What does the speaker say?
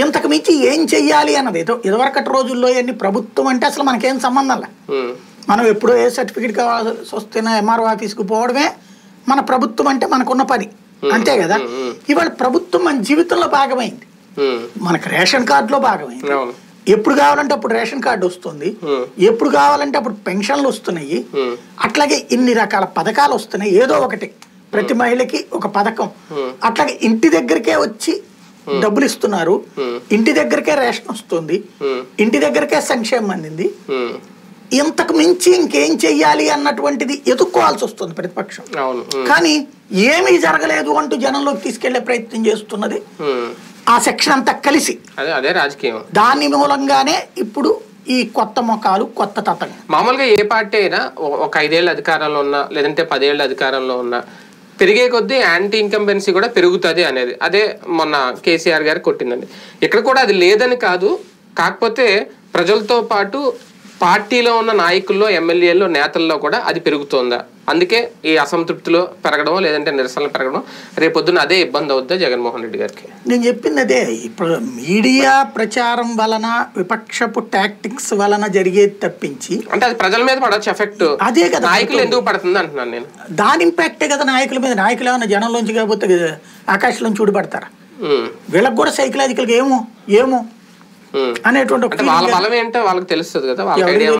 ఇంతకు మించి ఏం చెయ్యాలి అన్నది ఇదివరకటి రోజుల్లో ఎన్ని ప్రభుత్వం అంటే అసలు మనకేం సంబంధం లే. మనం ఎప్పుడో ఏ సర్టిఫికేట్ కావాల్సి వస్తున్నా ఎంఆర్ఓ ఆఫీస్కి పోవడమే మన ప్రభుత్వం అంటే మనకున్న పని, అంతే కదా. ఇవాళ ప్రభుత్వం మన జీవితంలో భాగమైంది, మనకు రేషన్ కార్డులో భాగమైంది. ఎప్పుడు కావాలంటే అప్పుడు రేషన్ కార్డు వస్తుంది, ఎప్పుడు కావాలంటే అప్పుడు పెన్షన్లు వస్తున్నాయి, అట్లాగే ఇన్ని రకాల పథకాలు వస్తున్నాయి. ఏదో ఒకటి ప్రతి మహిళకి ఒక పథకం, అట్లాగే ఇంటి దగ్గరికే వచ్చి డబ్బులు ఇస్తున్నారు, ఇంటి దగ్గరకే రేషన్ వస్తుంది, ఇంటి దగ్గరకే సంక్షేమం అందింది. ఇంతకు మించి ఇంకేం చెయ్యాలి అన్నటువంటిది ఎదుర్కోవాల్సి వస్తుంది ప్రతిపక్షం. కానీ ఏమీ జరగలేదు అంటూ జనంలోకి తీసుకెళ్లే ప్రయత్నం చేస్తున్నది ఆ సెక్షన్ అంతా కలిసి. అదే రాజకీయం. దాని మూలంగానే ఇప్పుడు ఈ కొత్త మొఖాలు, కొత్త తతంగం. మామూలుగా ఏ పార్టీ అయినా ఒక 5 ఏళ్ళ అధికారంలో ఉన్నా లేదంటే 10 ఏళ్ళ అధికారంలో ఉన్నా పెరిగే కొద్దీ యాంటీ ఇన్కంబెన్సీ కూడా పెరుగుతుంది అనేది అదే మొన్న కేసీఆర్ గారు కొట్టిందండి. ఇక్కడ కూడా అది లేదని కాదు, కాకపోతే ప్రజలతో పాటు పార్టీలో ఉన్న నాయకుల్లో, ఎమ్మెల్యేల్లో, నేతల్లో కూడా అది పెరుగుతోందా? అందుకే ఈ అసంతృప్తిలో పెరగడం లేదంటే నిరసనలు పెరగడం రేపొద్దున అదే ఇబ్బంది అవుద్దా జగన్మోహన్ రెడ్డి గారికి? నేను చెప్పింది అదే. ఇప్పుడు మీడియా ప్రచారం వలన, విపక్షపు టాక్టిక్స్ వలన జరిగేది తప్పించి అంటే అది ప్రజల మీద పడవచ్చు ఎఫెక్ట్. అదే కదా, నాయకులు ఎందుకు పడుతుంది అంటున్నాను నేను. దాని ఇంపాక్టే కదా నాయకుల మీద. నాయకులు ఏమన్నా జనంలోంచి కాకపోతే ఆకాశంలోంచి ఊడిపడతారా? వీళ్ళకి కూడా సైకలాజికల్గా ఏమో అనేటువంటి వాళ్ళ బలం ఏంటో వాళ్ళకి తెలుస్తుంది కదా. వాళ్ళ